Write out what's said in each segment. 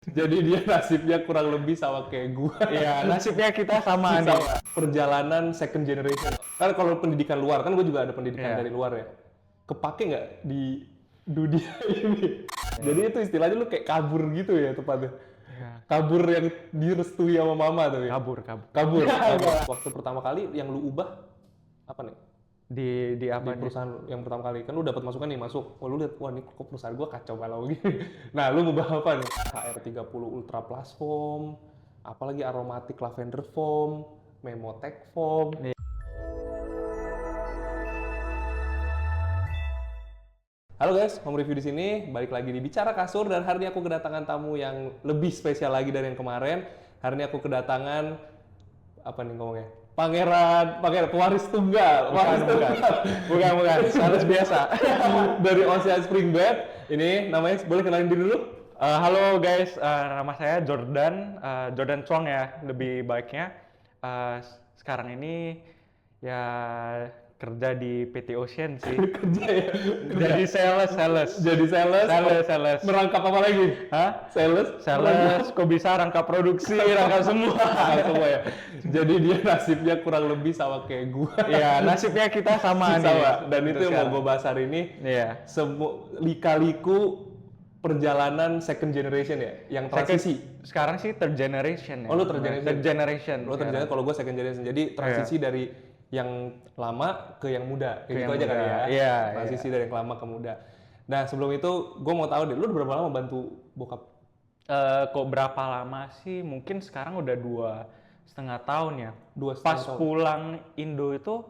Jadi dia nasibnya kurang lebih sama kayak gua. Iya, nasibnya kita sama nih. Sama. Perjalanan second generation. Kan kalau pendidikan luar, kan gue juga ada pendidikan Iya. dari luar ya. Kepake nggak di dunia ini? Jadi itu istilahnya lu kayak kabur gitu ya tepatnya. Iya. Kabur yang direstui sama mama tuh ya. Kabur. Kabur. Waktu pertama kali yang lu ubah apa nih? Di apa Di nih? perusahaan yang pertama kali kan lu dapat masukan nih masuk, lu lihat wah ini kok perusahaan gua kacau balau gini. Nah lu ngubah apa nih? HR30 Ultra Plus Foam, apalagi aromatic lavender foam, Memotech foam. Iya. Halo guys, home review di sini, balik lagi di Bicara Kasur dan hari ini aku kedatangan tamu yang lebih spesial lagi dari yang kemarin. Hari ini aku kedatangan apa nih ngomongnya? Pangeran pewaris tunggal. Bukan. Sales biasa. Dari Ocean Spring Bed. Ini namanya boleh kenalin diri dulu? Halo guys, nama saya Jordan, Jordan Chuang ya, lebih baiknya. Sekarang ini ya kerja di PT Ocean sih. Kerja ya. Jadi sales. Jadi sales. Merangkap apa lagi? Hah? Sales. Kok bisa rangkap produksi, rangkap semua. Semua ya. Jadi dia nasibnya kurang lebih sama kayak gua. Iya, nasibnya kita sama nih. Sama. Dan itu yang mau sekarang. gue bahas hari ini. Iya. Lika-liku perjalanan second generation ya, yang transisi. Sekarang sih third generation ya. Oh, lu third generation. Third generation. Lo terjadi kalau gue second generation. Jadi transisi dari yang lama ke yang muda. Kayak gitu aja kali ya. Iya. Transisi dari yang lama ke muda. Nah, sebelum itu gue mau tahu deh, lu udah berapa lama bantu bokap? Kok berapa lama sih? Mungkin sekarang udah 2,5 tahun ya. 2,5 Pas tahun. pulang Indo itu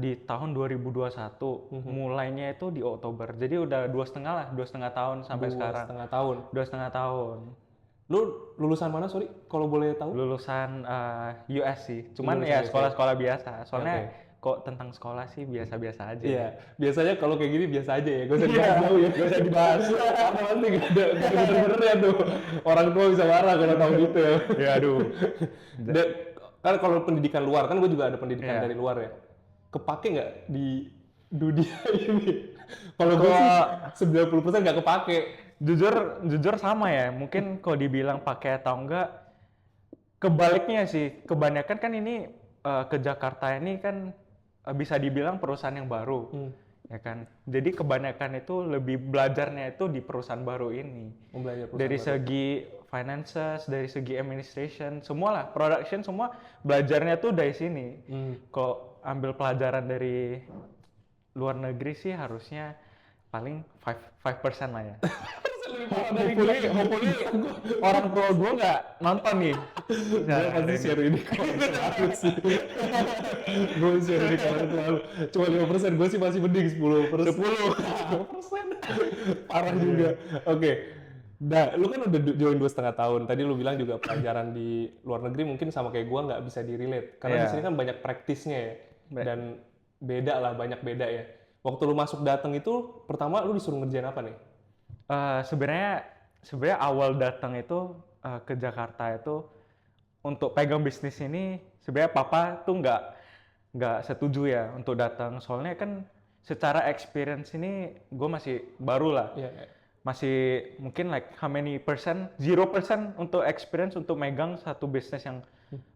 di tahun 2021, mulainya itu di Oktober. Jadi udah 2,5 tahun sampai sekarang. 2,5 tahun. 2,5 tahun. Lu lulusan mana, sorry? Kalau boleh tahu? Lulusan US sih. Cuman Lulusan ya US. sekolah-sekolah biasa. Soalnya Oke. kok tentang sekolah sih biasa-biasa aja. Iya, biasanya kalau kayak gini biasa aja ya, gak usah dibahas tahu ya, gak usah dibahas. Karena nanti gak ada bener-bener ya tuh, orang tua bisa marah kalau tahu gitu ya. Ya aduh. Dan kan kalau pendidikan luar, kan gue juga ada pendidikan Iya. dari luar ya, kepake nggak di dunia ini? Kalau gue sih 90% nggak kepake. Jujur sama ya. Mungkin kalau dibilang pakai atau enggak, kebaliknya sih. Kebanyakan kan ini ke Jakarta ini kan bisa dibilang perusahaan yang baru, ya kan. Jadi kebanyakan itu lebih belajarnya itu di perusahaan baru ini. Belajar perusahaan Dari baru. segi finances, dari segi administration, semua lah, production semua belajarnya tuh dari sini. Kok ambil pelajaran dari luar negeri sih harusnya paling 5% lah ya. Hopefully orang tua gue nggak nonton nih. Gue pasti share ini kalau selalu sih. Gue share ini kalau selalu. Cuma 5%, gue sih masih mending 10%. 10%. Parah juga. Oke. Nah, lu kan udah join 2,5 tahun. Tadi lu bilang juga pelajaran di luar negeri mungkin sama kayak gue nggak bisa di-relate. Karena di sini kan banyak praktisnya ya. Dan beda lah, banyak beda ya. Waktu lu masuk datang itu, pertama lu disuruh ngerjain apa nih? Sebenarnya awal datang itu ke Jakarta itu untuk pegang bisnis ini sebenarnya papa tuh nggak setuju ya untuk datang, soalnya kan secara experience ini gue masih baru lah. Masih mungkin like how many percent, 0% untuk experience untuk megang satu bisnis yang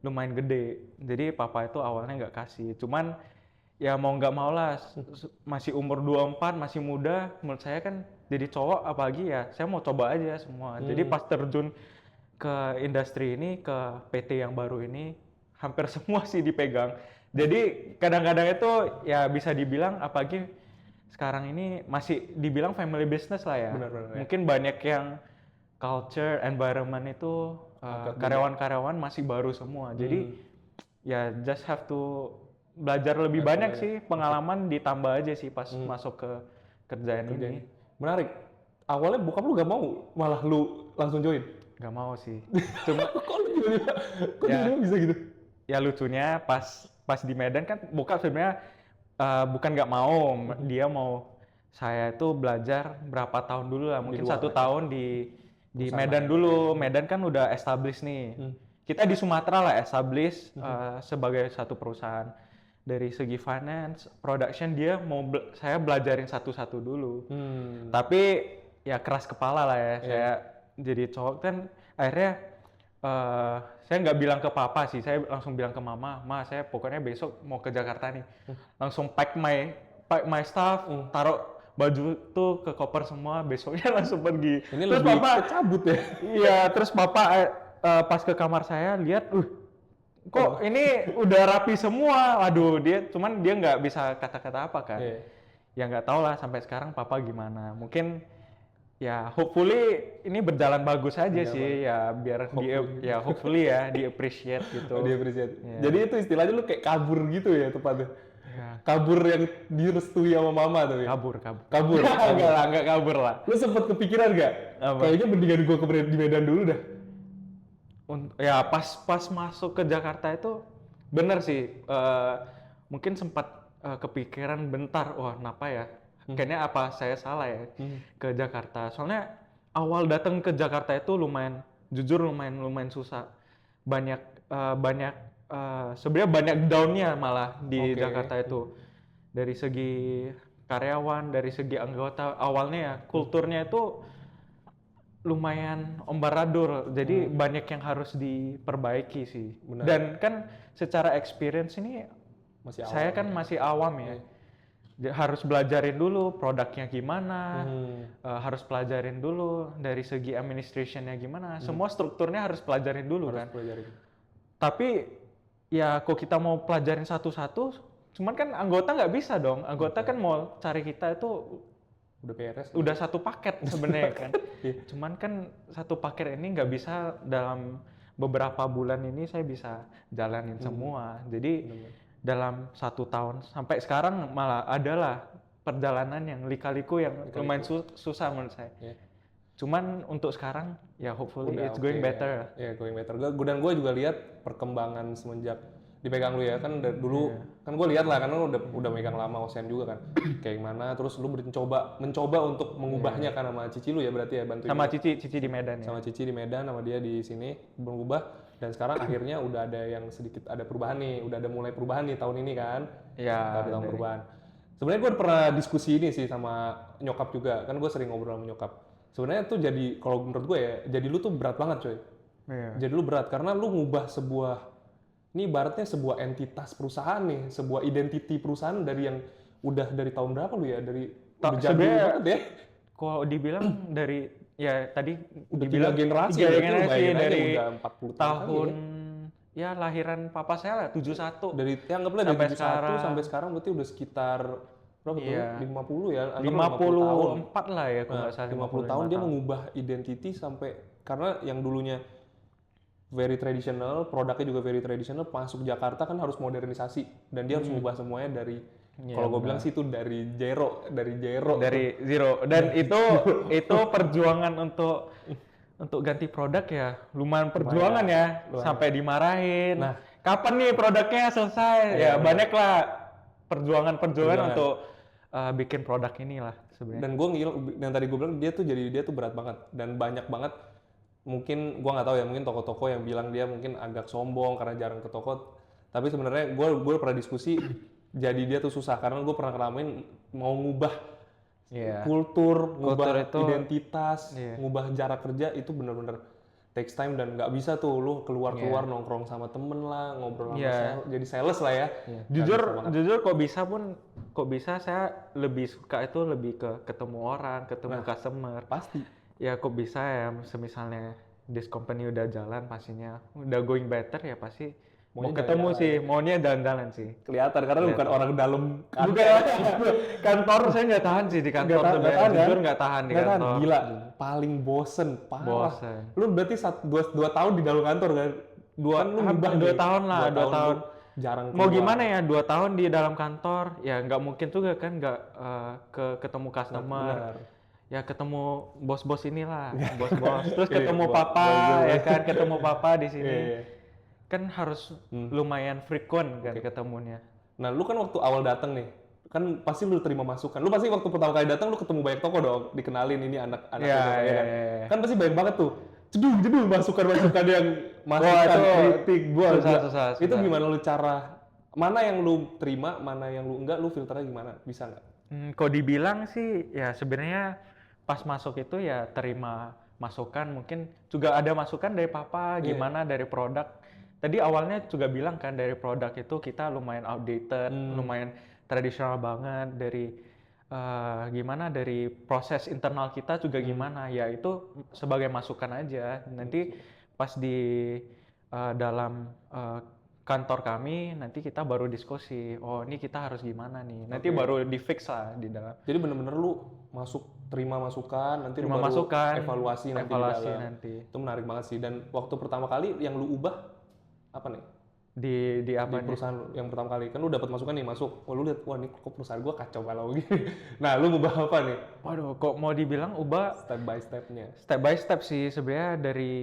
lumayan gede. Jadi papa itu awalnya nggak kasih, cuman ya mau nggak mau lah, masih umur 24, masih muda, menurut saya kan jadi cowok apalagi ya, saya mau coba aja semua. Jadi pas terjun ke industri ini, ke PT yang baru ini, hampir semua sih dipegang. Jadi kadang-kadang itu ya bisa dibilang, apalagi sekarang ini masih dibilang family business lah ya. Benar-benar, Mungkin banyak yang culture, environment itu karyawan-karyawan masih baru semua. Jadi ya just have to belajar lebih banyak sih, pengalaman ditambah aja sih pas masuk ke kerjaan ini. Menarik. Awalnya bokap lu gak mau, malah lu langsung join? Gak mau sih. Cuma Kok lu tiba-tiba bisa gitu? ya lucunya pas di Medan kan bokap sebenarnya bukan nggak mau, dia mau saya itu belajar berapa tahun dulu lah, mungkin 1 tahun di Medan dulu. Medan kan udah established nih. Kita di Sumatera lah established sebagai satu perusahaan. Dari segi finance, production dia mau saya belajarin satu-satu dulu. Tapi ya keras kepala lah ya, saya jadi cowok kan akhirnya saya nggak bilang ke papa sih, saya langsung bilang ke mama, ma saya pokoknya besok mau ke Jakarta nih, langsung pack my stuff, taruh baju tuh ke koper semua, besoknya langsung pergi. Ini Terus lebih papa, cabut ya. iya, terus papa pas ke kamar saya lihat, kok ini udah rapi semua, waduh cuman dia nggak bisa kata-kata apa kan, ya nggak tahu lah sampai sekarang papa gimana, mungkin ya hopefully ini berjalan bagus aja sih ya biar hopefully ya di appreciate gitu. Di appreciate. Jadi itu istilahnya lu kayak kabur gitu ya tepatnya. Kabur yang direstui sama mama tuh ya. Kabur. Enggak kabur lah. Lu sempet kepikiran gak? Kayaknya mendingan gua di Medan dulu dah. Ya pas masuk ke Jakarta itu bener sih, mungkin sempat kepikiran bentar, wah kenapa ya? Kayaknya apa saya salah ya ke Jakarta. Soalnya awal datang ke Jakarta itu jujur lumayan susah. Sebenarnya banyak down-nya malah di Jakarta itu. Dari segi karyawan, dari segi anggota, awalnya ya kulturnya itu lumayan ombaradul. Jadi banyak yang harus diperbaiki sih. Benar. Dan kan secara experience ini saya kan masih awam ya. Harus belajarin dulu produknya gimana, harus pelajarin dulu dari segi administrationnya gimana, semua strukturnya harus pelajarin dulu kan. Tapi ya kok kita mau pelajarin satu-satu, cuman kan anggota nggak bisa dong, anggota kan mau cari kita itu udah beres, udah satu paket sebenarnya kan. Cuman kan satu paket ini nggak bisa dalam beberapa bulan ini saya bisa jalanin semua, jadi dalam 1 tahun sampai sekarang malah adalah perjalanan yang lika-liku yang lumayan susah menurut saya. Cuman untuk sekarang ya hopefully it's going better. Ya going better. Dan gue juga lihat perkembangan semenjak dipegang lu ya kan dulu kan gue lihat lah karena lu udah megang lama Ocean juga kan kayak gimana, terus lu mencoba untuk mengubahnya kan sama Cici lu ya berarti ya bantuin sama Cici di Medan ya. Sama Cici di Medan, sama dia di sini mengubah. Dan sekarang akhirnya udah ada yang sedikit ada perubahan nih, udah ada mulai perubahan nih tahun ini kan. Iya. Ada tahun perubahan. Sebenarnya gue pernah diskusi ini sih sama nyokap juga, kan gue sering ngobrol sama nyokap. Sebenarnya tuh jadi kalau menurut gue ya, jadi lu tuh berat banget coy. Jadi lu berat karena lu ngubah ini ibaratnya sebuah entitas perusahaan nih, sebuah identity perusahaan dari yang udah dari tahun berapa lu ya, dari jadul banget ya. Kalau dibilang dari ya tadi udah dibilang 3 generasi dari udah 40 tahun ya lahiran papa saya lah 71 dari anggaplah dari 71 sampai sekarang berarti udah sekitar berapa tuh 50 ya 54 lah ya kalau nggak salah 50 tahun dia mengubah identity sampai karena yang dulunya very traditional, produknya juga very traditional, masuk Jakarta kan harus modernisasi dan dia harus mengubah semuanya dari kalau gue bilang sih itu dari zero dan itu perjuangan untuk ganti produk ya lumayan perjuangan ya sampai dimarahin. Nah, kapan nih produknya selesai? Ya banyak lah perjuangan untuk bikin produk inilah sebenarnya. Dan yang tadi gue bilang dia tuh berat banget dan banyak banget. Mungkin gue nggak tahu ya, mungkin toko-toko yang bilang dia mungkin agak sombong karena jarang ke toko. Tapi sebenarnya gue pernah diskusi. Jadi dia tuh susah karena gue pernah ngalamin mau ngubah kultur itu, identitas, ngubah jarak kerja itu bener-bener takes time dan nggak bisa tuh lu keluar nongkrong sama temen lah, ngobrol sama jadi sales lah ya. Jujur kok bisa saya lebih suka itu lebih ke ketemu orang, ketemu customer. Pasti. Ya kok bisa ya, misalnya this company udah jalan pastinya, udah going better ya pasti mau ketemu sih, maunya jalan-jalan sih. Kelihatan karena bukan orang dalam kantor. Saya nggak tahan sih di kantor. Jujur nggak tahan di kantor. Gila, paling bosen, parah. Lu berarti 2 tahun di dalam kantor kan? 2 tahun lah, 2 tahun. Jarang mau gimana ya, 2 tahun di dalam kantor, ya nggak mungkin juga kan nggak ketemu customer. Ya ketemu bos-bos inilah, bos-bos. Terus ketemu papa, ya kan, ketemu papa di sini. Kan harus lumayan frequent kan ketemunya. Nah, lu kan waktu awal datang nih, kan pasti lu terima masukan. Lu pasti waktu pertama kali datang lu ketemu banyak toko dong, dikenalin ini anak-anak kan. Kan pasti banyak banget tuh. Jedul masukan-masukan yang masukan kritik gua. Susah. Itu gimana lu mana yang lu terima, mana yang lu enggak, lu filternya gimana? Bisa nggak? Kok dibilang sih ya sebenarnya pas masuk itu ya terima masukan, mungkin juga ada masukan dari papa gimana dari produk. Tadi awalnya juga bilang kan dari produk itu kita lumayan outdated, lumayan tradisional banget dari gimana dari proses internal kita juga gimana, ya itu sebagai masukan aja. Nanti pas di dalam kantor kami nanti kita baru diskusi, oh ini kita harus gimana nih, nanti baru di fix lah di dalam. Jadi bener-bener lu terima masukan, nanti Terima lu baru masukan, evaluasi nanti di dalam. nanti. Itu menarik banget sih. Dan waktu pertama kali yang lu ubah apa nih? Di apa Di perusahaan yang pertama kali kan lu dapat masukan nih, masuk, lu lihat, wah ini kok perusahaan gua kacau kalau gini. Nah, lu ubah apa nih? Waduh, kok mau dibilang ubah Step by stepnya. step by step sih sebenarnya. Dari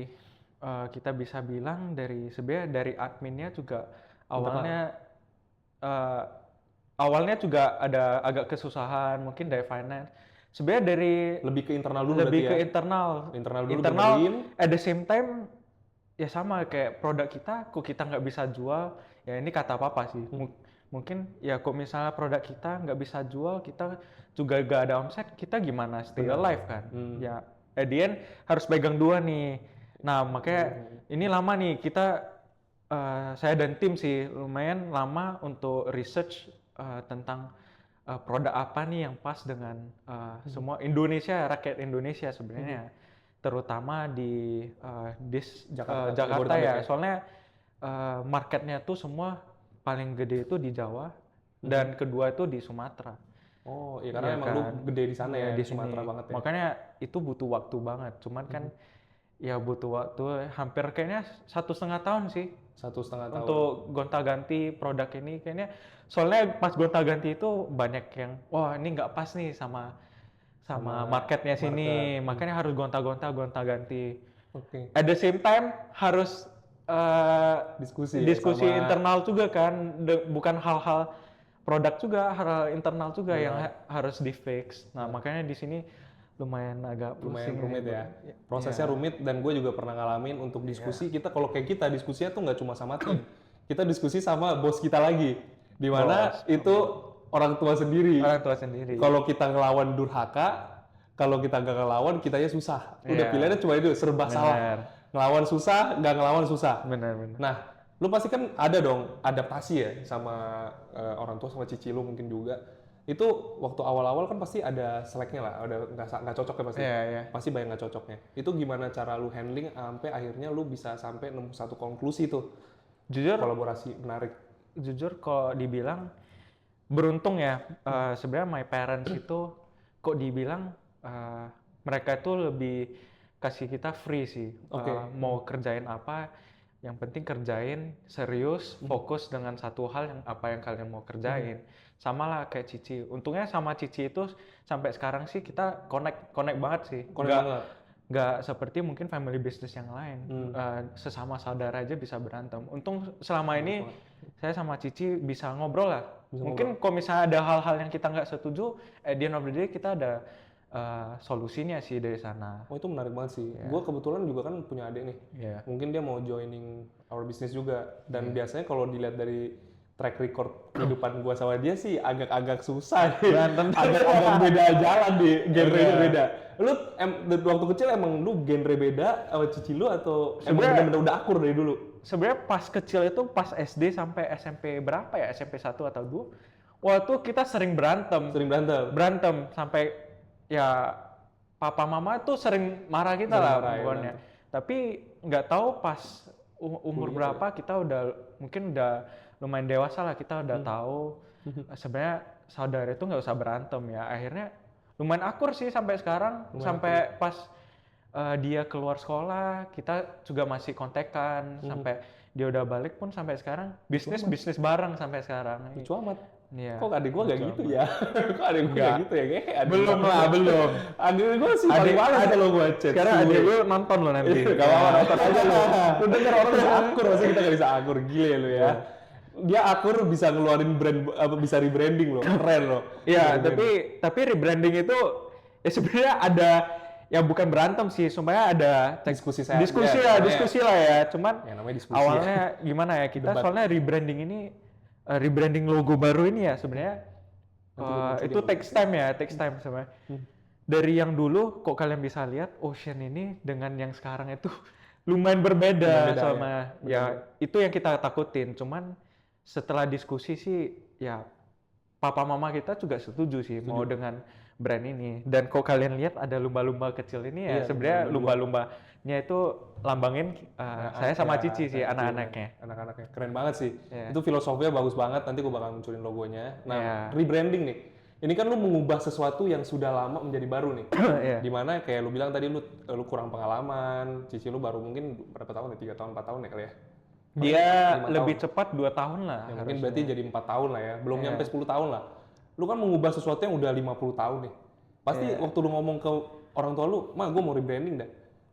kita bisa bilang dari sebenarnya dari adminnya juga awalnya juga ada agak kesusahan mungkin dari finance. Sebenarnya dari Lebih ke internal dulu lebih berarti ke ya? internal dulu benerin. at the same time ya sama kayak produk kita kok kita nggak bisa jual, ya ini kata papa sih. Mungkin ya kok misalnya produk kita nggak bisa jual, kita juga gak ada omset, kita gimana stay alive kan. Ya at the end harus pegang dua nih. Nah makanya ini lama nih kita saya dan tim sih lumayan lama untuk research tentang produk apa nih yang pas dengan semua Indonesia, rakyat Indonesia sebenarnya, terutama di Jakarta ya. Soalnya marketnya tuh semua paling gede itu di Jawa dan kedua itu di Sumatera. Oh, iya karena Ya emang kan? lu gede di sana ya, di sini. Sumatera banget ya. Makanya itu butuh waktu banget. Cuman kan ya butuh waktu hampir kayaknya 1,5 tahun sih 1,5 tahun. untuk gonta-ganti produk ini kayaknya. Soalnya pas gonta-ganti itu banyak yang wah ini nggak pas nih sama marketnya sini, makanya harus gonta-ganti. Oke. At the same time harus diskusi sama internal juga kan, bukan hal-hal produk juga, hal internal juga yang harus di fix. Nah makanya di sini lumayan agak pusing. lumayan rumit ya. Prosesnya rumit dan gue juga pernah ngalamin untuk diskusi. Kita kalau kayak kita diskusinya tuh nggak cuma sama tim, kita diskusi sama bos kita lagi, di mana itu orang tua sendiri. Orang tua sendiri. Kalau kita ngelawan durhaka, kalau kita nggak ngelawan kitanya susah. Udah pilihannya cuma itu, serba salah. Ngelawan susah, nggak ngelawan susah. Benar. Nah, lu pasti kan ada dong adaptasi ya sama orang tua, sama cici lu mungkin juga. Itu waktu awal-awal kan pasti ada seleknya lah, ada nggak cocok ya pasti. Pasti banyak nggak cocoknya. Itu gimana cara lu handling sampai akhirnya lu bisa sampai nemu satu konklusi tuh? Jujur, Kolaborasi menarik. Jujur kalau dibilang beruntung ya, sebenarnya my parents itu kok dibilang mereka itu lebih kasih kita free sih. Mau kerjain apa, yang penting kerjain serius, fokus dengan satu hal yang apa yang kalian mau kerjain. Sama lah kayak Cici. Untungnya sama Cici itu sampai sekarang sih kita connect banget sih. Nggak seperti mungkin family business yang lain. Sesama saudara aja bisa berantem. Untung selama ini saya sama Cici bisa ngobrol lah. Mungkin kalau misalnya ada hal-hal yang kita nggak setuju, at the end of the day kita ada solusinya sih dari sana. Oh itu menarik banget sih. Gue kebetulan juga kan punya adik nih. Mungkin dia mau joining our business juga. Dan biasanya kalau dilihat dari track record kehidupan gue sama dia sih agak-agak susah. Agak-agak beda jalan di genre beda. Lu waktu kecil emang lu genre beda sama cici lu atau emang bener-bener udah akur dari dulu? Sebenarnya pas kecil itu pas SD sampai SMP berapa ya? SMP 1 atau 2. Waktu kita sering berantem. Sampai ya papa mama tuh sering marah kita lah pokoknya. Tapi nggak tahu pas umur berapa kita mungkin udah lumayan dewasa lah, kita udah tahu sebenarnya saudara itu nggak usah berantem ya. Akhirnya lumayan akur sih sampai sekarang. Sampai pas dia keluar sekolah kita juga masih kontekan. Sampai dia udah balik pun sampai sekarang bisnis bareng sampai sekarang. Lucu amat. Iya. Kok adik gua gak gitu ya? Kok adik gua gak gitu ya? Belum. Adik gua sih paling males kalau gua chat. Sekarang adik lu nonton lo nanti. Gak apa-apa, nonton aja lo. Lu denger orang bisa akur, maksudnya kita gak bisa akur. Gile lu ya. Dia akur bisa ngeluarin brand, bisa rebranding lo. Keren lo. Iya, tapi rebranding itu ya sebenarnya ada ya bukan berantem sih, sebenarnya ada diskusi lah ya. Cuman ya, namanya diskusi awalnya gimana ya kita soalnya rebranding logo baru ini ya sebenarnya itu takes time sebenarnya. dari yang dulu kok kalian bisa lihat Ocean ini dengan yang sekarang itu lumayan berbeda Beda, sama ya. itu yang kita takutin. Cuman setelah diskusi sih ya papa mama kita juga setuju sih mau dengan brand ini. Dan kok kalian lihat ada lumba-lumba kecil ini ya Iya, sebenarnya lumba-lumba lumba-lumbanya itu lambangin saya sama Cici sih anak-anaknya. Anak-anaknya keren banget sih. Iya. Itu filosofinya bagus banget. Nanti gue bakal munculin logonya. Nah, Iya. rebranding nih. Ini kan lu mengubah sesuatu yang sudah lama menjadi baru nih. Iya. Dimana kayak lu bilang tadi lu kurang pengalaman, Cici lu baru mungkin berapa tahun ya? 3 tahun, 4 tahun ya kali ya? Dia 5 lebih tahun. cepat 2 tahun lah. Ya, mungkin berarti jadi 4 tahun lah ya. Belum Iya. nyampe 10 tahun lah. Lu kan mengubah sesuatu yang udah 50 tahun nih. Pasti Iya. waktu lu ngomong ke orang tua lu, "Ma, gue mau rebranding dah."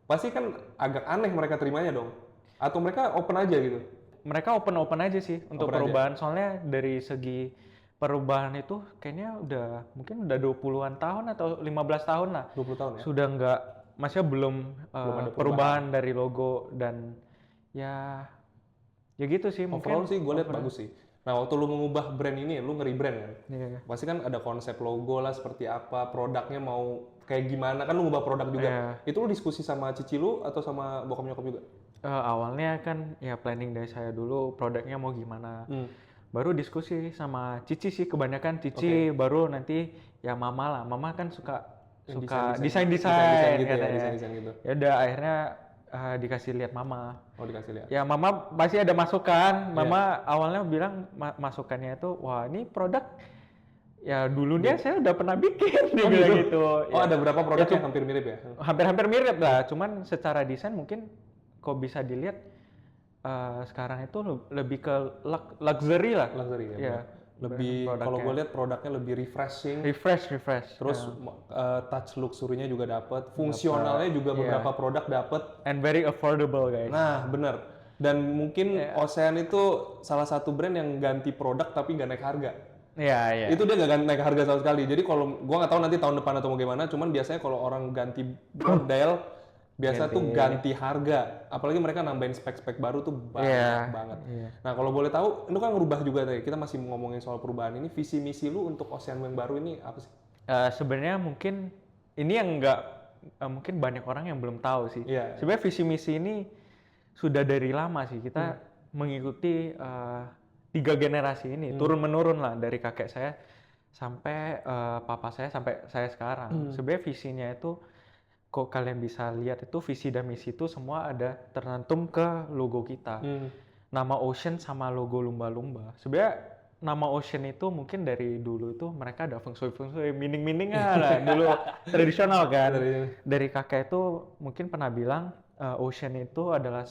Pasti kan agak aneh mereka terimanya dong. Atau mereka open aja gitu. Mereka open aja sih untuk Open aja. perubahan. Soalnya dari segi perubahan itu kayaknya mungkin udah 20-an tahun atau 15 tahun lah. 20 tahun ya. Sudah nggak, maksudnya belum ada perubahan dari logo dan ya gitu sih mungkin. Overall sih gue lihat bagus sih. Nah, waktu lu mengubah brand ini, lu nge-rebrand kan? Iya. Pasti kan ada konsep logo lah seperti apa, produknya mau kayak gimana, kan lu ngubah produk juga. Iya. Itu lu diskusi sama cici lu atau sama bokap nyokap juga? Awalnya kan ya planning dari saya dulu produknya mau gimana. Baru diskusi sama Cici sih, kebanyakan Cici, baru nanti ya mama lah. Mama kan suka desain gitu katanya. ya, desain gitu. Ya udah akhirnya dikasih lihat mama. Oh, dikasih lihat. Ya mama pasti ada masukan. Mama awalnya bilang masukannya itu, wah ini produk ya dulunya saya udah pernah bikin, dia bilang gitu. Oh, Ya, ada berapa produk yang hampir mirip ya? hampir-hampir mirip lah. Cuman secara desain mungkin kok bisa dilihat sekarang itu lebih ke luxury lah. Luxury ya. Ya, Lebih, kalau gue lihat produknya lebih refreshing. refresh. Terus touch luxury-nya juga dapat, fungsionalnya juga beberapa produk dapat. And very affordable guys. Nah, bener. Dan mungkin Ocean itu salah satu brand yang ganti produk tapi nggak naik harga. Iya. Itu dia nggak naik harga sama sekali. Jadi kalau gua nggak tahu nanti tahun depan atau mau gimana, cuman biasanya kalau orang ganti model biasa tuh ganti harga. Apalagi mereka nambahin spek-spek baru tuh banyak banget. Nah, kalau boleh tahu, lu kan ngerubah juga tadi. Kita masih ngomongin soal perubahan ini. Visi misi lu untuk Ocean yang baru ini apa sih? Sebenarnya mungkin ini yang mungkin banyak orang yang belum tahu sih. Sebenarnya visi misi ini sudah dari lama sih kita mengikuti 3 generasi ini turun menurun lah dari kakek saya sampai papa saya sampai saya sekarang. Sebenarnya visinya itu kok kalian bisa lihat itu visi dan misi itu semua ada tercantum ke logo kita. Nama Ocean sama logo lumba-lumba. Sebenarnya nama Ocean itu mungkin dari dulu itu mereka ada feng shui mining-miningnya lah dulu tradisional kan. Dari kakek itu mungkin pernah bilang Ocean itu adalah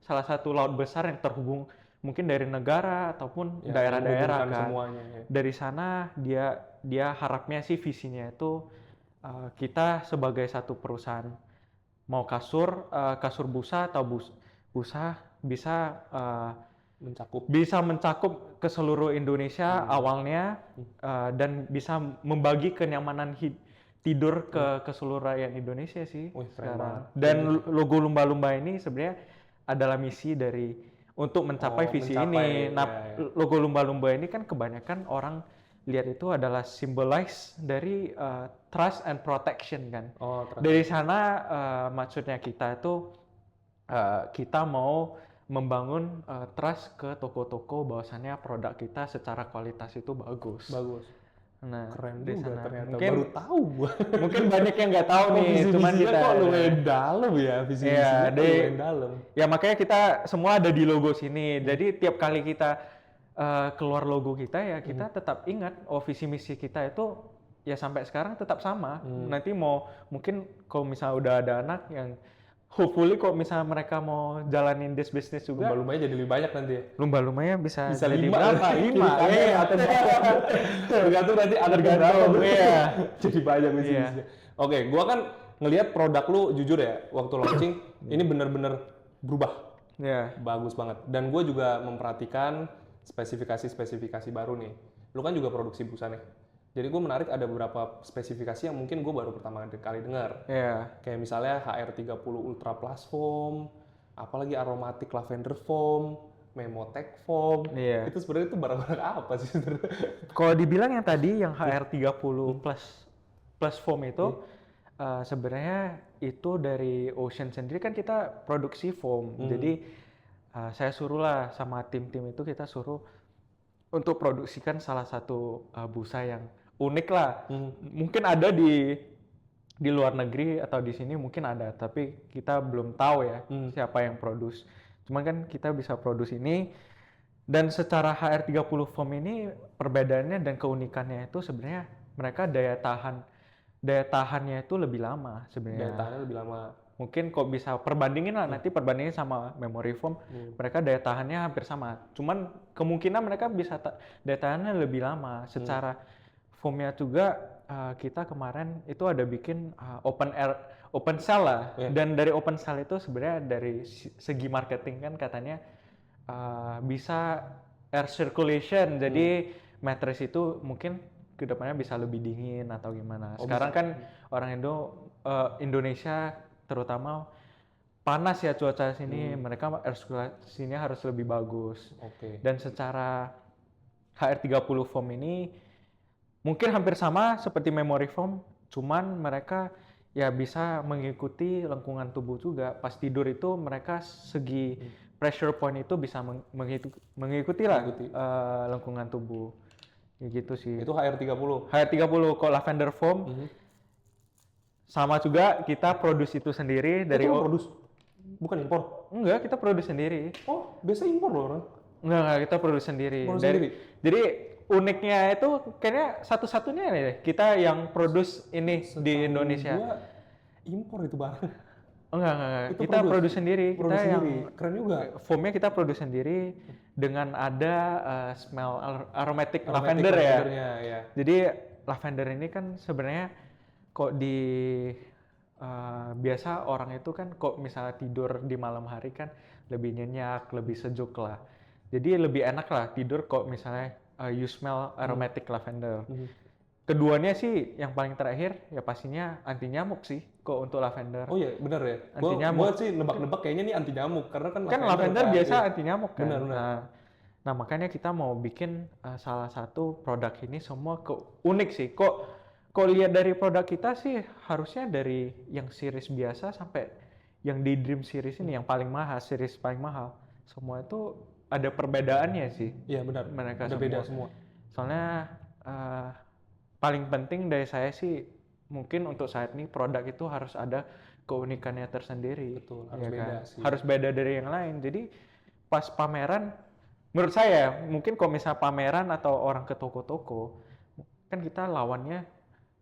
salah satu laut besar yang terhubung mungkin dari negara ataupun daerah-daerah kan. Semuanya, Dari sana dia harapnya sih visinya itu kita sebagai satu perusahaan mau kasur busa atau busa bisa mencakup ke seluruh Indonesia awalnya dan bisa membagi kenyamanan tidur ke seluruh rakyat Indonesia sih sekarang. Dan logo lumba-lumba ini sebenarnya adalah misi untuk mencapai visi ini. Nah, logo lumba-lumba ini kan kebanyakan orang lihat itu adalah symbolize dari trust and protection kan. Dari sana maksudnya kita itu kita mau membangun trust ke toko-toko bahwasannya produk kita secara kualitas itu bagus. Nah, keren di juga sana. ternyata. Mungkin, baru tahu gua. Mungkin banyak yang nggak tahu nih, cuman kita kok lumayan dalam ya visi-visinya lumayan dalam. Ya makanya kita semua ada di logo sini. Jadi tiap kali kita keluar logo kita ya kita tetap ingat visi misi kita itu ya sampai sekarang tetap sama. Nanti mungkin kalau misalnya udah ada anak yang hopefully kok misalnya mereka mau jalanin this business juga, lumba-lumbanya jadi lebih banyak nanti ya. Lumba-lumbanya bisa jadi 5 berapa? 5 atau tergantung nanti ada berapa ya. Jadi banyak bisnisnya. Oke, gua kan ngelihat produk lu jujur ya waktu launching ini bener-bener berubah. Bagus banget. Dan gue juga memperhatikan spesifikasi baru nih. Lu kan juga produksi busa nih. Jadi gue menarik ada beberapa spesifikasi yang mungkin gue baru pertama kali dengar. Kayak misalnya HR30 Ultra Plus Foam, apalagi aromatic lavender foam, Memotech foam. Itu sebenarnya itu barang-barang apa sih sebenarnya? Kalau dibilang yang tadi yang HR30 Plus plus foam itu sebenarnya itu dari Ocean sendiri kan kita produksi foam. Jadi saya suruhlah sama tim-tim itu kita suruh untuk produksikan salah satu busa yang unik lah. Mungkin ada di luar negeri atau di sini mungkin ada, tapi kita belum tahu ya siapa yang produce. Cuman kan kita bisa produce ini, dan secara HR30 foam ini perbedaannya dan keunikannya itu sebenarnya mereka daya tahannya itu lebih lama sebenarnya. Daya tahannya lebih lama. Mungkin kok bisa perbandingin lah, nanti perbandingin sama memory foam, mereka daya tahannya hampir sama. Cuman kemungkinan mereka bisa daya tahannya lebih lama. Secara foamnya juga kita kemarin itu ada bikin open cell lah. Dan dari open cell itu sebenarnya dari segi marketing kan katanya bisa air circulation. Jadi mattress itu mungkin kedepannya bisa lebih dingin atau gimana. Sekarang kan orang Indonesia terutama panas ya cuaca sini, mereka air circulation-nya harus lebih bagus. Dan secara HR30 foam ini mungkin hampir sama seperti memory foam, cuman mereka ya bisa mengikuti lengkungan tubuh juga. Pas tidur itu mereka segi pressure point itu bisa mengikuti lah lengkungan tubuh. Ya gitu sih. Itu HR30. HR30 kok lavender foam. Sama juga kita produce itu sendiri dari produce. Bukan impor. Enggak, kita produce sendiri. Oh, biasa impor loh orang. Enggak, kita produce sendiri. Jadi uniknya itu kayaknya satu-satunya nih kita yang produce ini di Indonesia. Gua impor itu barang. Enggak. Kita produce sendiri. Kita yang keren juga. Foamnya kita produce sendiri dengan ada smell aromatic lavender ya. Ya. Jadi lavender ini kan sebenarnya kok biasa orang itu kan kok misalnya tidur di malam hari kan lebih nyenyak, lebih sejuk lah. Jadi lebih enak lah tidur kok misalnya you smell aromatic lavender. Keduanya sih yang paling terakhir ya pastinya anti nyamuk sih kok untuk lavender. Oh iya benar ya. Gua sih nebak-nebak kayaknya nih anti nyamuk karena kan lavender biasa anti nyamuk kan. Benar. Nah makanya kita mau bikin salah satu produk ini semua unik sih. Kok lihat dari produk kita sih harusnya dari yang series biasa sampai yang di Dream series ini yang paling mahal, series paling mahal. Semua itu ada perbedaannya sih. Iya benar. Mereka ada beda semua. Soalnya paling penting dari saya sih mungkin untuk saat ini produk itu harus ada keunikannya tersendiri. Betul, harus beda sih. Harus beda dari yang lain. Jadi pas pameran, menurut saya mungkin kalau misalnya pameran atau orang ke toko-toko, kan kita lawannya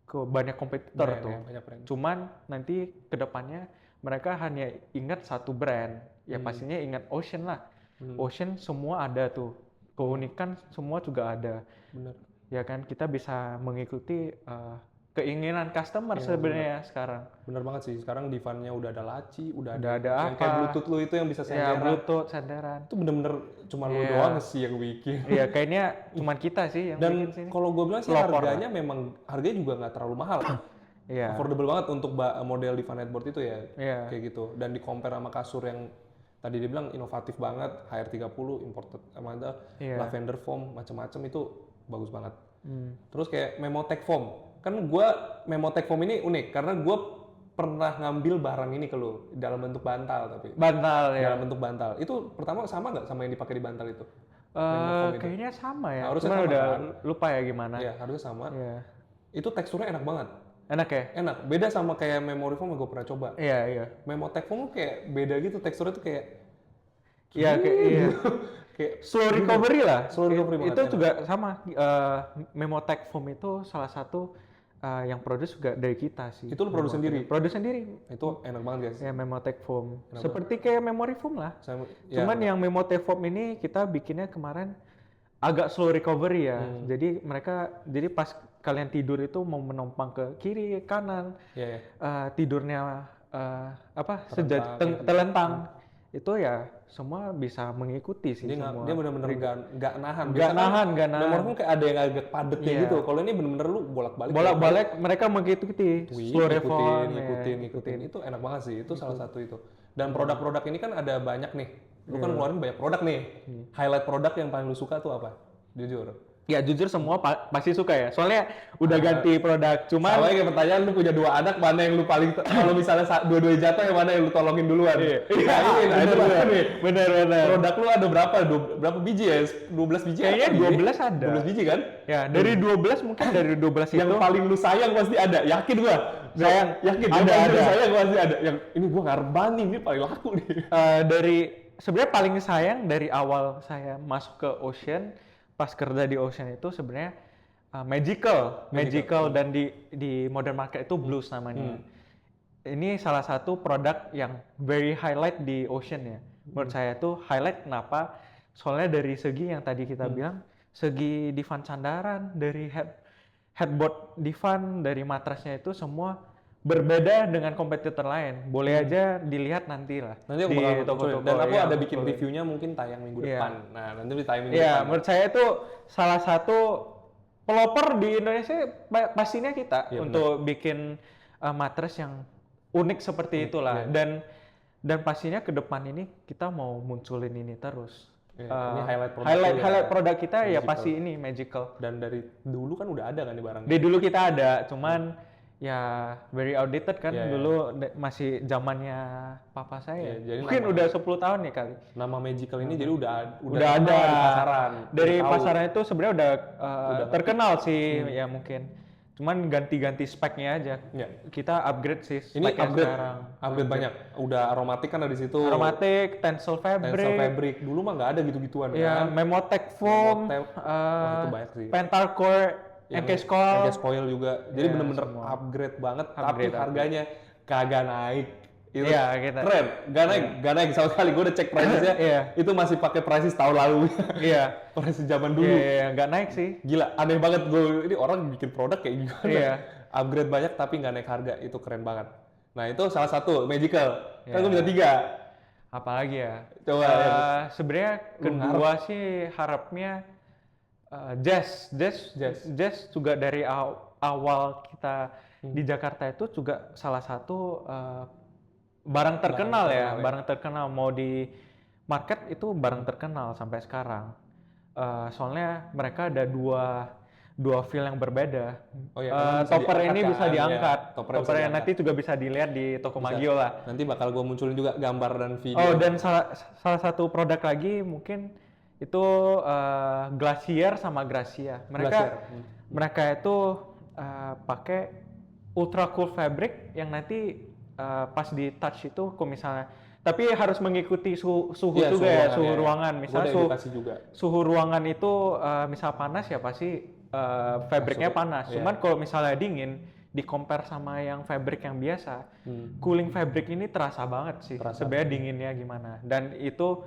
ke banyak kompetitor tuh. Banyak brand. Cuman nanti kedepannya mereka hanya ingat satu brand. Ya pastinya ingat Ocean lah. Ocean semua ada tuh. Keunikan semua juga ada. Benar. Ya kan kita bisa mengikuti keinginan customer sebenarnya sekarang. Bener banget sih. Sekarang di-van-nya udah ada laci, udah ada yang kayak Bluetooth lu itu yang bisa senderan. Ya, Bluetooth senderan. Itu bener-bener cuma lu doang sih yang bikin. Iya, kayaknya cuma kita sih yang bikin sini. Dan kalau gue bilang sih harganya juga nggak terlalu mahal. Iya. Affordable banget untuk model di Vanetboard itu ya. Iya. Kayak gitu. Dan di-compare sama kasur yang tadi dibilang inovatif banget, HR30 imported sama ada lavender foam macam-macam itu bagus banget. Terus kayak Memotech foam. Kan gue Memotech foam ini unik karena gue pernah ngambil barang ini ke lu dalam bentuk bantal tapi. Bantal ya. Dalam bentuk bantal. Itu pertama sama nggak sama yang dipakai di bantal itu? Kayaknya sama ya. Harusnya sama udah kan? Lupa ya gimana. Iya, harusnya sama. Iya. Itu teksturnya enak banget. Enak ya? Enak. Beda sama kayak memory foam yang gue pernah coba. Iya. Memotech foam kayak beda gitu teksturnya tuh kayak kayak slow recovery lah. Slow recovery banget. Itu juga sama. Memotech foam itu salah satu yang produce juga dari kita sih. Itu lu produce sendiri? Produce sendiri. Itu enak banget guys. Ya Memotech foam. Seperti kayak memory foam lah. Cuman yang Memotech foam ini kita bikinnya kemarin agak slow recovery ya. Jadi pas kalian tidur itu mau menompang ke kiri, kanan, tidurnya terlentang, itu ya semua bisa mengikuti sih. Dia semua. Dia benar-benar nggak nahan. Nggak nahan. Memory foam kayak ada yang agak padet kayak gitu. Kalau ini benar-benar lu bolak-balik. Mereka mengikuti. Slow ngikutin. Itu enak banget sih. Itu salah satu itu. Dan produk-produk ini kan ada banyak nih. Lu kan ngeluarin banyak produk nih. Highlight produk yang paling lu suka tuh apa? Jujur. Ya jujur semua pasti suka ya. Soalnya udah ganti produk. Cuman Sama kayak pertanyaan lu punya 2 anak, mana yang lu paling kalau misalnya dua-duanya jatuh yang mana yang lu tolongin duluan? Iya. Nah, ini nah, itu baru nih. Bener. Produk lu ada berapa? Berapa biji ya? 12 biji Kayaknya apa 12 ada. 12 biji kan? Ya, dari 12 mungkin dari 12 itu Yang paling lu sayang pasti ada. Yakin gua. Sayang. Yakin. Ada. Sayang pasti ada. Yang ini gua ngarep banget ini paling laku nih. Dari sebenarnya paling sayang dari awal saya masuk ke Ocean, pas kerja di Ocean itu sebenarnya Magical dan di modern market itu Blues namanya. Ini salah satu produk yang very highlight di Ocean ya. Menurut saya itu highlight kenapa? Soalnya dari segi yang tadi kita bilang, segi divan sandaran, dari headboard divan, dari matrasnya itu semua berbeda dengan kompetitor lain. Boleh aja dilihat nanti lah Nanti aku di bakal toko-toko. dan aku ya, ada bikin betul. reviewnya mungkin tayang minggu Iya. depan. Nah, nanti di tayang minggu Iya, depan. menurut saya itu salah satu pelopor di Indonesia pastinya kita Iya, untuk bikin mattress yang unik seperti itulah. iya. Dan pastinya ke depan ini kita mau munculin ini terus. Iya, ini highlight produk lu ya. Highlight produk kita ya Magical. pasti ini Magical. Dan dari dulu kan udah ada kan di barang. Di dulu kita ada, cuman ya very outdated kan. Iya, iya. Dulu masih zamannya papa saya. Iya, jadi Mungkin udah 10 tahun nih kali. Nama Magical ini jadi udah Udah terkenal ada di pasaran. dari Udah tahu. pasaran itu sebenarnya udah ngerti. terkenal sih ya mungkin, cuman ganti speknya aja. Ya. Kita upgrade sih Ini speknya upgrade, sekarang. upgrade banyak. Udah aromatik kan ada di situ. Aromatic, tensile fabric, Tensile fabric. Dulu mah nggak ada gitu-gituan ya, kan. Memotech foam, Memotech. Wah, itu banyak sih. Pentarcore, Encase coil. Encase coil juga. Jadi Ya, bener-bener semua. upgrade banget. Upgrade, tapi harganya kagak naik. Itu Iya, kita. keren. Gak naik sama sekali. Gue udah cek price-nya. Iya. Itu masih pakai price tahun lalu. Iya, Price zaman dulu. iya, nggak naik sih. Gila, aneh banget gue. Ini orang bikin produk kayak gimana? Iya. Upgrade banyak tapi nggak naik harga. Itu keren banget. Nah itu salah satu Magical. Kan Iya. gue bisa 3. Apalagi ya? Coba, Sebenarnya kedua sih harapnya Jazz juga dari awal kita di Jakarta itu juga salah satu barang terkenal ya, barang terkenal mau di market itu barang terkenal sampai sekarang. Soalnya mereka ada dua feel yang berbeda. Oh iya, Topper ini bisa diangkat. Ya, toppernya bisa Toppernya diangkat. nanti juga bisa dilihat di toko Magio lah. Nanti bakal gue munculin juga gambar dan video. Oh, dan salah satu produk lagi mungkin itu Glacier sama Gracia. Mereka itu pakai ultra cool fabric yang nanti pas di touch itu kok misalnya, tapi harus mengikuti suhu Iya, juga ya, suhu ya. ruangan. Gua Misalnya ada edukasi juga. suhu ruangan itu misal panas ya pasti fabriknya panas. Iya. Cuman kalau misalnya dingin, di compare sama yang fabric yang biasa, cooling fabric ini terasa banget sih. Sebenarnya dinginnya gimana. Dan itu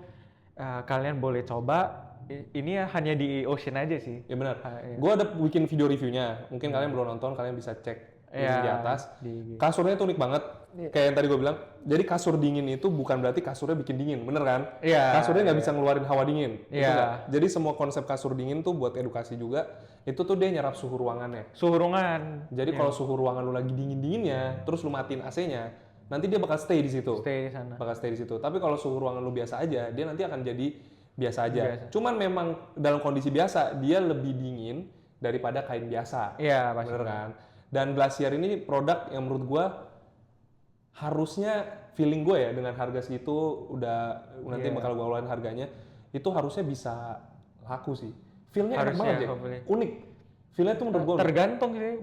kalian boleh coba. Ini hanya di Ocean aja sih. Ya benar. Iya. Gue ada bikin video reviewnya. Mungkin kalian belum nonton, kalian bisa cek di atas. Kasurnya itu unik banget. Kayak yang tadi gue bilang. Jadi kasur dingin itu bukan berarti kasurnya bikin dingin, bener kan? Iya. Kasurnya nggak bisa ngeluarin hawa dingin. Itu Iya. nggak. Jadi semua konsep kasur dingin tuh buat edukasi juga. Itu tuh dia nyerap suhu ruangannya. Suhu ruangan. Jadi kalau suhu ruangan lu lagi dingin-dinginnya, terus lu matiin AC-nya, nanti dia bakal stay di situ. Stay di sana. Bakal stay di situ. Tapi kalau suhu ruangan lu biasa aja, dia nanti akan jadi biasa aja. Cuman memang dalam kondisi biasa dia lebih dingin daripada kain biasa. Iya, pasti. Bener kan? Dan Glacier ini produk yang menurut gua harusnya feeling gue ya dengan harga segitu udah nanti bakal gua keluarin harganya, itu harusnya bisa laku sih. Feel-nya enak banget ya. Unik. Feel-nya tuh menurut gua tergantung sih.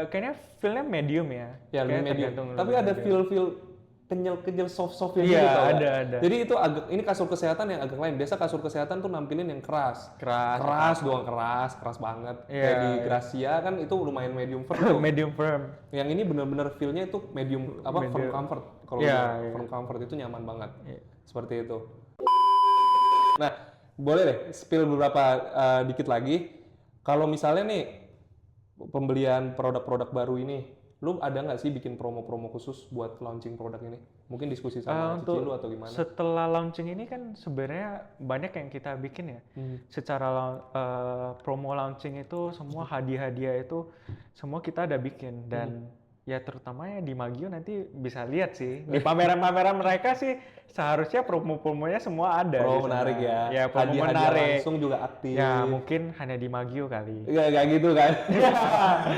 Kayaknya feel-nya medium ya. ya lebih medium. Tapi ada feel kenyal soft-softnya iya, gitu. ada. Jadi itu agak ini kasur kesehatan yang agak lain. Biasa kasur kesehatan tuh nampilin yang keras doang, keras banget. Kayak di Gracia kan itu lumayan medium firm tuh. medium firm. Yang ini bener-bener feel-nya itu medium firm comfort. Kalau firm comfort itu nyaman banget. Seperti itu. Nah, boleh deh spill beberapa dikit lagi. Kalau misalnya nih pembelian produk-produk baru ini, lu ada nggak sih bikin promo-promo khusus buat launching produk ini? Mungkin diskusi sama cici lu atau gimana? Setelah launching ini kan sebenarnya banyak yang kita bikin ya. Secara promo launching itu semua hadiah-hadiah itu semua kita ada bikin, dan ya terutamanya di Magio nanti bisa lihat sih di pameran-pameran mereka sih seharusnya promo-promonya semua ada di Promo sana. menarik ya. Ya promo Hadiah-hadiah menarik. langsung juga aktif. Ya mungkin hanya di Magio kali. Enggak gitu kan.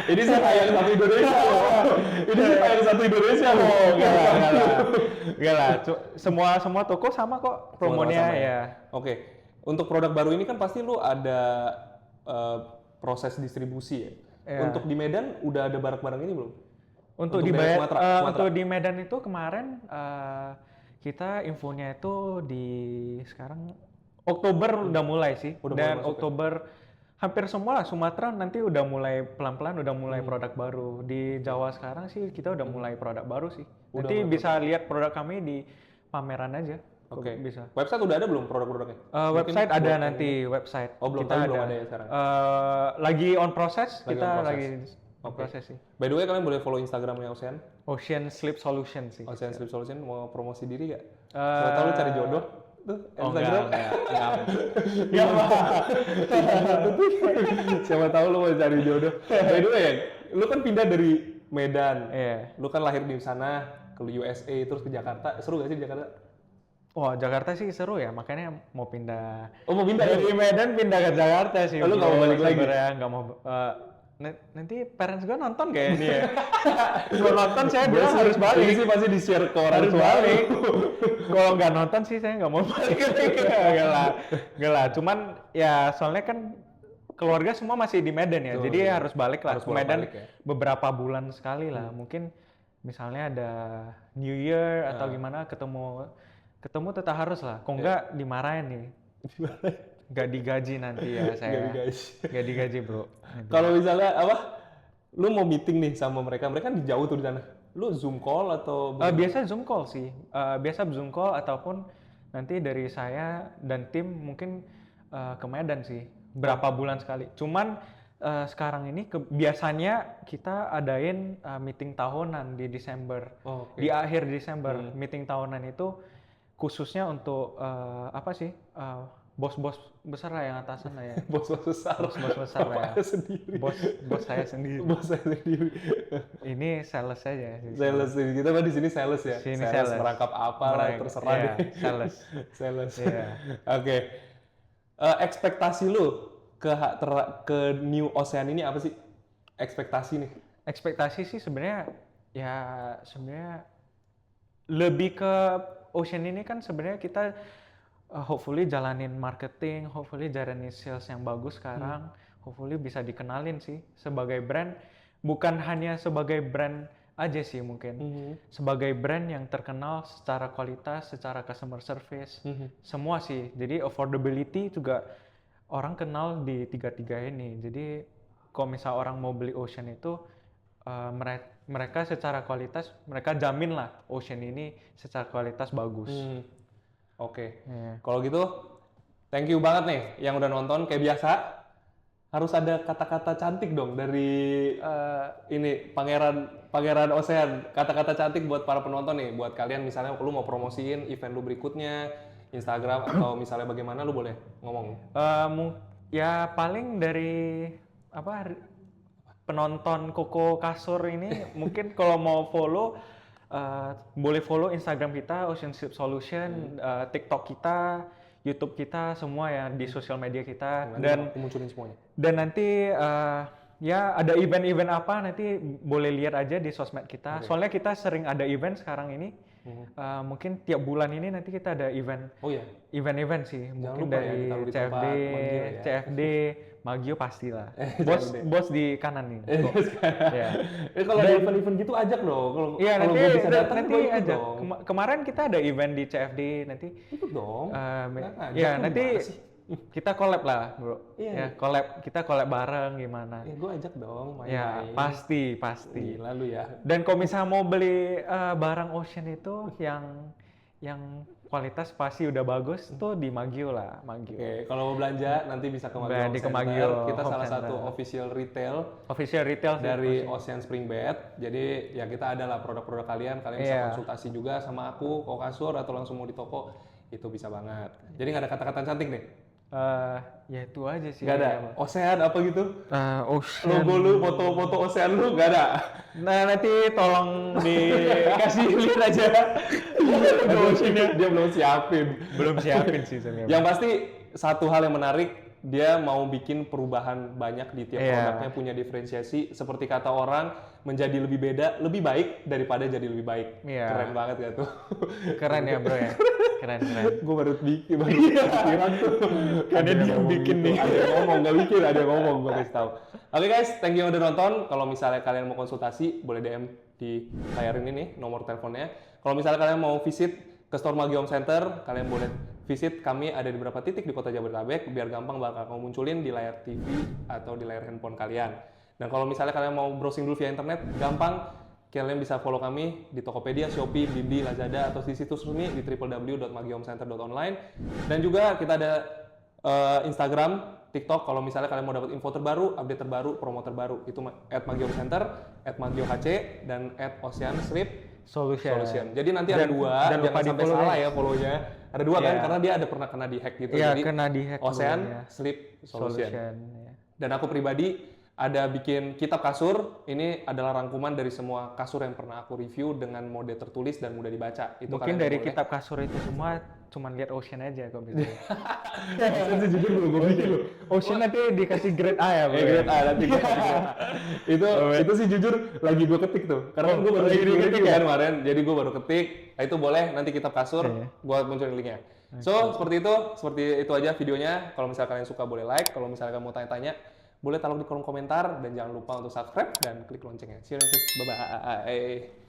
Ini sih sayang satu Indonesia loh. Ini sih sayang satu Indonesia loh. Enggak lah. Semua toko sama kok promonya Sama ya. ya. Oke. Untuk produk baru ini kan pasti lu ada proses distribusi ya. Iya. Untuk di Medan udah ada barang-barang ini belum? Untuk Untuk di daerah Sumatera. untuk di Medan itu kemarin kita infonya itu di sekarang Oktober udah mulai sih. Udah mulai Dan masuk ya? Oktober hampir semua lah Sumatera nanti udah mulai pelan-pelan udah mulai produk baru. Di Jawa sekarang sih kita udah mulai produk baru sih. Udah Nanti mulai bisa lihat produk kami di pameran aja. Oke. Bisa. Website udah ada belum produk-produknya? Website Mungkin ada buat nanti website. Oh, belum, kita tapi belum ada ya sekarang? Lagi on process. Lagi Kita on process. lagi on Oke. process sih. By the way, kalian boleh follow Instagramnya Ocean. Ocean Sleep Solution sih. Ocean Sleep Solution mau promosi diri gak? Eh, Siapa tahu lu cari jodoh tuh Oh Instagram. enggak. Iya, siapa tahu lu mau cari jodoh. By the way, ya, lu kan pindah dari Medan. Iya. Lu kan lahir di sana ke USA terus ke Jakarta. Seru gak sih di Jakarta? Wah, Jakarta sih seru ya, makanya mau pindah. Oh, mau pindah ya? Dari Medan pindah ke Jakarta sih. Oh, lu nggak mau balik lagi? Sebenarnya nggak mau. Nanti parents gue nonton kayak ini ya. Kalau nonton saya bilang harus Ini balik. sih pasti di-share ke orang Harus tua. balik. Kalau nggak nonton sih saya nggak mau balik. Nggak lah. Cuman ya soalnya kan keluarga semua masih di Medan ya, Betul, jadi iya. harus balik lah Harus ke Medan bolak-balik ya. beberapa bulan sekali lah. Mungkin misalnya ada New Year atau gimana ketemu tetap harus lah. Kok nggak dimarahin nih. Nggak digaji nanti ya saya. Nggak digaji bro. Kalau misalnya apa? Lu mau meeting nih sama mereka kan jauh tuh di sana. Lu Zoom call atau Biasa Zoom call sih. Biasa Zoom call ataupun nanti dari saya dan tim mungkin ke Medan sih. Berapa bulan sekali. Cuman sekarang ini biasanya kita adain meeting tahunan di Desember. Oh, oke. Di akhir Desember. Meeting tahunan itu khususnya untuk apa sih? Bos-bos besar lah yang atasan lah ya. Bos-bos besar. Bos-bos besar lah ya. Bapaknya sendiri. Bos saya sendiri. Bos saya sendiri. Ini sales aja sih. Sales kita mah di sini sales ya. Sini sales sales. merangkap apa lah terserah Iya, deh. sales. Sales. Iya. Oke. Ekspektasi lu ke New Ocean ini apa sih? Ekspektasi nih. Ekspektasi sih sebenarnya lebih ke Ocean ini kan sebenarnya kita hopefully jalanin marketing, hopefully jalanin sales yang bagus sekarang, hopefully bisa dikenalin sih sebagai brand, bukan hanya sebagai brand aja sih mungkin, sebagai brand yang terkenal secara kualitas, secara customer service, semua sih. Jadi affordability juga orang kenal di tiga-tiga ini. Jadi kalau misal orang mau beli Ocean itu mereka secara kualitas mereka jamin lah Ocean ini secara kualitas bagus. Oke. Iya. Kalau gitu, thank you banget nih yang udah nonton. Kayak biasa, harus ada kata-kata cantik dong dari ini Pangeran Ocean. Kata-kata cantik buat para penonton nih, buat kalian misalnya lu mau promosiin event lu berikutnya, Instagram atau misalnya bagaimana lu boleh ngomong. Ya paling dari penonton Koko Kasur ini mungkin kalau mau follow boleh follow Instagram kita Ocean Sleep Solution, TikTok kita, YouTube kita, semua ya di sosial media kita. Nanti aku munculin semuanya. Dan nanti ya ada event-event apa nanti boleh lihat aja di sosmed kita. Soalnya kita sering ada event sekarang ini. Mungkin tiap bulan ini nanti kita ada event. Oh iya. Event-event sih. Mungkin lupa ya, dari ditaruh di CFD, tempat Magio ya. CFD, Magio pastilah. CFD. Bos di kanan nih. Ya. Kalau ada event-event gitu ajak dong. Kalau Iya kalau nanti gua bisa datang nanti gua ikut aja. dong. Kemarin kita ada event di CFD nanti. Ikut dong. Ajak Ya lu nanti gimana sih? kita collab lah, bro. Iya. Ya kita collab bareng gimana? Ya gue ajak dong main-main. Ya pasti. Gila lu ya. Dan kalau misalnya mau beli barang Ocean itu yang kualitas pasti udah bagus tuh di Magio lah, Magio. Oke, kalau mau belanja nanti bisa ke Magio Belanja Home ke Center. Magio Kita Home salah Center. satu official retail Official retail sih, dari Ocean Spring Bed. Jadi ya kita ada lah produk-produk kalian bisa Iya. konsultasi juga sama aku, Koko Kasur atau langsung mau di toko itu bisa banget. Jadi nggak ada kata-kata cantik nih. Ya itu aja sih. Nggak ada? Ocean apa gitu? Ocean. Logo lu, foto-foto Ocean lu nggak ada? Nah, nanti tolong dikasih lihat aja. Dia belum siapin. Belum siapin sih sebenarnya. Yang pasti satu hal yang menarik, dia mau bikin perubahan banyak di tiap produknya, punya diferensiasi. Seperti kata orang, menjadi lebih beda, lebih baik daripada jadi lebih baik. Keren banget gak tuh? Keren ya bro ya? Keren. Gue baru pikiran tuh. Karena dia yang bikin nih. Ada yang ngomong, gak bikin, ada yang ngomong, gue kasih tahu. Oke guys, thank you yang udah nonton. Kalau misalnya kalian mau konsultasi, boleh DM di layar ini nih, nomor teleponnya. Kalau misalnya kalian mau visit ke store Magi Home Center, kalian boleh visit kami ada di beberapa titik di kota Jabodetabek, biar gampang bakal kamu munculin di layar TV atau di layar handphone kalian. Dan kalau misalnya kalian mau browsing dulu via internet, gampang, kalian bisa follow kami di Tokopedia, Shopee, Blibli, Lazada, atau di situs resmi di www.magihomecenter.online. Dan juga kita ada Instagram, TikTok, kalau misalnya kalian mau dapat info terbaru, update terbaru, promo terbaru, itu @magihomecenter, @magiohc, dan @oceanslip Solution. Jadi nanti ada dua, jangan sampai salah ya follow-nya. Ada dua kan, karena dia ada pernah kena di hack gitu. Iya, Jadi kena di hack. Ocean Sleep Solution. Dan aku pribadi ada bikin kitab kasur. Ini adalah rangkuman dari semua kasur yang pernah aku review dengan mode tertulis dan mudah dibaca. Itu mungkin dari kitab kasur itu semua cuman lihat Ocean aja kok bisa. Ocean sih jujur belum gue bikin loh. Ocean nanti dikasih grade A ya, grade A nanti gue kasih grade A. Itu sih jujur lagi gue ketik tuh. Karena gue baru ketik kan kemarin, jadi gue baru ketik. Nah, itu boleh nanti kitab kasur, gue munculin linknya. So, seperti itu aja videonya. Kalau misalnya kalian suka boleh like, kalau misalnya kalian mau tanya-tanya, boleh taruh di kolom komentar, dan jangan lupa untuk subscribe dan klik loncengnya. See you next, bye-bye.